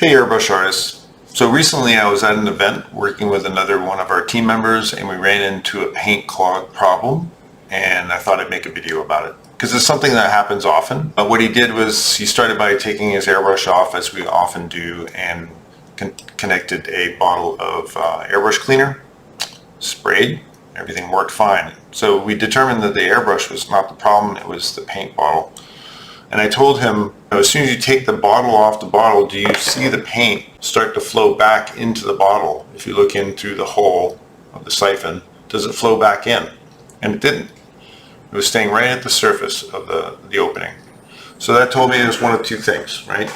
Hey airbrush artists. So recently I was at an event working with another one of our team members and we ran into a paint clog problem, and I thought I'd make a video about it because it's something that happens often. But what he did was he started by taking his airbrush off, as we often do, and connected a bottle of airbrush cleaner, sprayed, everything worked fine. So we determined that the airbrush was not the problem, it was the paint bottle. And I told him, as soon as you take the bottle off the bottle, do you see the paint start to flow back into the bottle? If you look in through the hole of the siphon, does it flow back in? And it didn't. It was staying right at the surface of the opening. So that told me there's one of two things, right?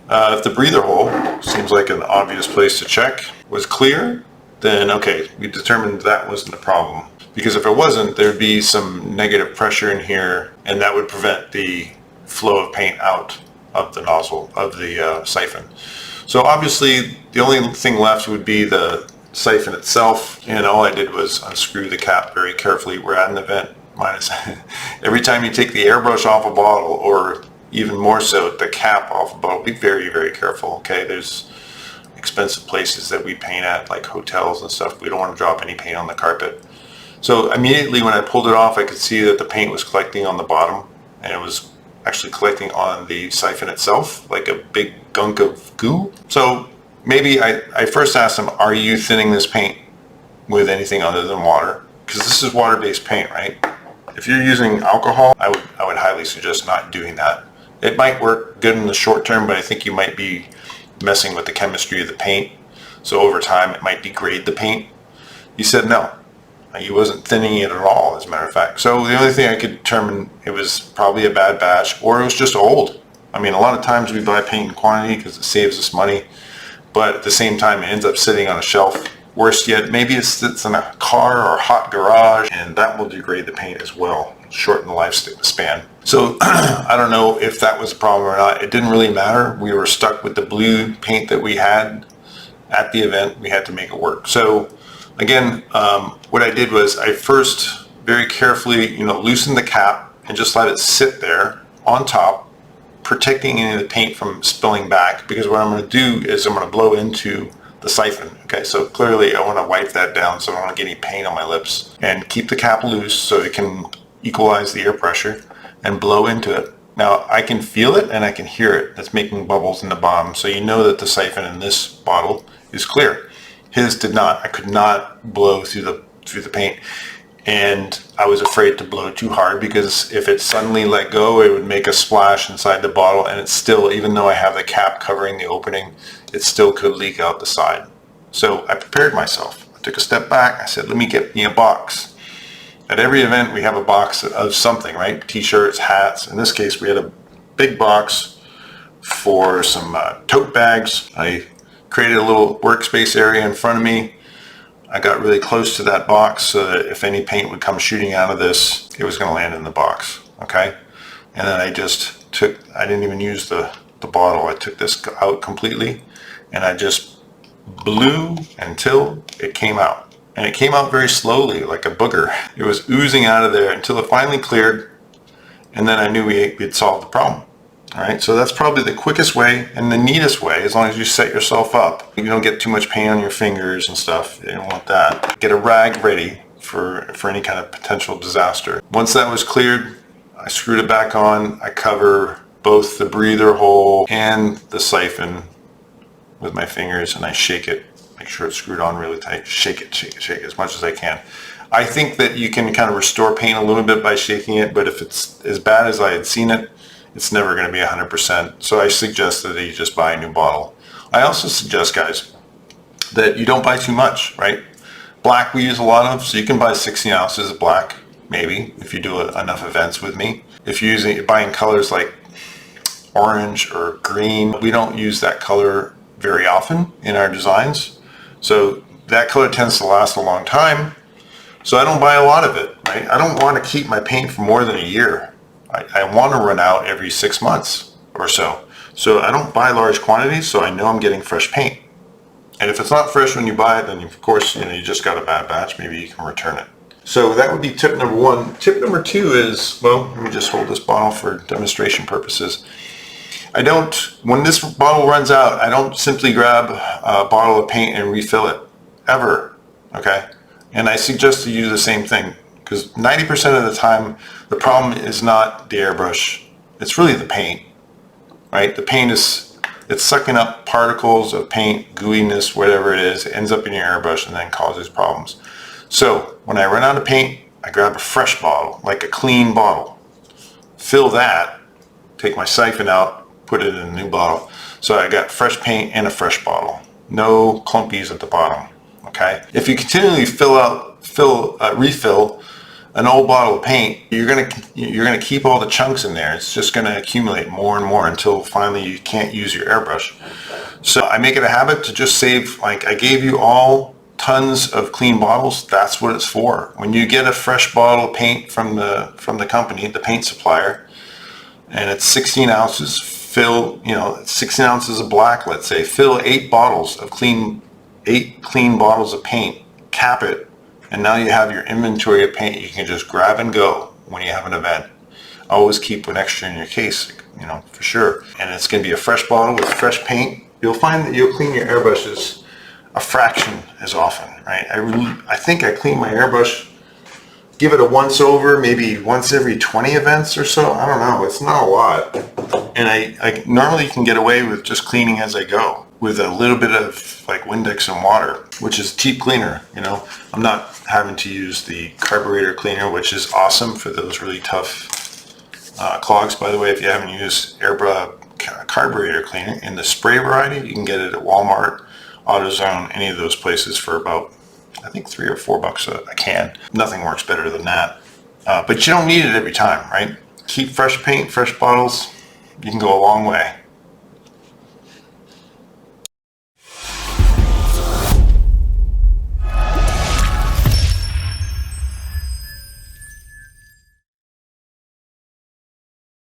If the breather hole, seems like an obvious place to check, was clear, then okay, we determined that wasn't the problem. Because if it wasn't, there'd be some negative pressure in here, and that would prevent the flow of paint out of the nozzle of the siphon. So obviously the only thing left would be the siphon itself, and all I did was unscrew the cap very carefully. We're at an event, minus every time you take the airbrush off a bottle, or even more so the cap off a bottle, be very, very careful. Okay, there's expensive places that we paint at, like hotels and stuff. We don't want to drop any paint on the carpet. So immediately when I pulled it off, I could see that the paint was collecting on the bottom, and it was actually collecting on the siphon itself, like a big gunk of goo. So maybe I first asked him, are you thinning this paint with anything other than water? Because this is water-based paint, right? If you're using alcohol, I would highly suggest not doing that. It might work good in the short term, but I think you might be messing with the chemistry of the paint. So over time, it might degrade the paint. He said no. He wasn't thinning it at all, as a matter of fact. So the only thing I could determine, it was probably a bad batch, or it was just old. I mean, a lot of times we buy paint in quantity because it saves us money, but at the same time it ends up sitting on a shelf. Worse yet, maybe it sits in a car or a hot garage, and that will degrade the paint as well, shorten the lifespan. So I don't know if that was a problem or not. It didn't really matter. We were stuck with the blue paint that we had at the event. We had to make it work. So again, what I did was I first very carefully, loosened the cap and just let it sit there on top, protecting any of the paint from spilling back, because what I'm going to do is I'm going to blow into the siphon. Okay, so clearly I want to wipe that down so I don't want to get any paint on my lips, and keep the cap loose so it can equalize the air pressure and blow into it. Now I can feel it and I can hear it. It's making bubbles in the bottom, so you know that the siphon in this bottle is clear. His did not. I could not blow through the paint, and I was afraid to blow too hard, because if it suddenly let go, it would make a splash inside the bottle, and it's still, even though I have the cap covering the opening, it still could leak out the side. So I prepared myself. I took a step back. I said, let me get me a box. At every event we have a box of something, right? T-shirts, hats. In this case we had a big box for some tote bags. I created a little workspace area in front of me. I got really close to that box so that if any paint would come shooting out of this, it was going to land in the box, okay? And then I didn't even use the bottle. I took this out completely, and I just blew until it came out. And it came out very slowly, like a booger. It was oozing out of there until it finally cleared, and then I knew we'd solved the problem. All right, so that's probably the quickest way and the neatest way, as long as you set yourself up. You don't get too much paint on your fingers and stuff. You don't want that. Get a rag ready for any kind of potential disaster. Once that was cleared, I screwed it back on. I cover both the breather hole and the siphon with my fingers, and I shake it. Make sure it's screwed on really tight. Shake it as much as I can. I think that you can kind of restore paint a little bit by shaking it, but if it's as bad as I had seen it, it's never going to be 100%. So I suggest that you just buy a new bottle. I also suggest, guys, that you don't buy too much, right? Black we use a lot of, so you can buy 60 ounces of black, maybe, if you do enough events with me. If you're buying colors like orange or green, we don't use that color very often in our designs. So that color tends to last a long time. So I don't buy a lot of it, right? I don't want to keep my paint for more than a year. I want to run out every 6 months or so. So I don't buy large quantities, so I know I'm getting fresh paint. And if it's not fresh when you buy it, then of course, you just got a bad batch. Maybe you can return it. So that would be tip number one. Tip number two is, well, let me just hold this bottle for demonstration purposes. I don't, when this bottle runs out, I don't simply grab a bottle of paint and refill it, ever, okay? And I suggest you do the same thing, because 90% of the time, the problem is not the airbrush, it's really the paint, right? The paint is, it's sucking up particles of paint, gooiness, whatever it is, it ends up in your airbrush and then causes problems. So when I run out of paint, I grab a fresh bottle, like a clean bottle, fill that, take my siphon out, put it in a new bottle. So I got fresh paint and a fresh bottle. No clumpies at the bottom, okay? If you continually refill an old bottle of paint, you're gonna keep all the chunks in there. It's just gonna accumulate more and more until finally you can't use your airbrush. So I make it a habit to just save, like I gave you all tons of clean bottles, that's what it's for. When you get a fresh bottle of paint from the company, the paint supplier, and it's 16 ounces, fill, 16 ounces of black, let's say, fill 8 bottles of eight clean bottles of paint, cap it, and now you have your inventory of paint you can just grab and go when you have an event. Always keep an extra in your case, for sure. And it's going to be a fresh bottle with fresh paint. You'll find that you'll clean your airbrushes a fraction as often, right? I think I clean my airbrush, give it a once over, maybe once every 20 events or so. I don't know, it's not a lot. And I normally can get away with just cleaning as I go with a little bit of like Windex and water, which is cheap cleaner, I'm not having to use the carburetor cleaner, which is awesome for those really tough clogs. By the way, if you haven't used Airbrush carburetor cleaner in the spray variety, you can get it at Walmart, AutoZone, any of those places for about, I think $3 or $4 a can. Nothing works better than that. But you don't need it every time, right? Keep fresh paint, fresh bottles. You can go a long way.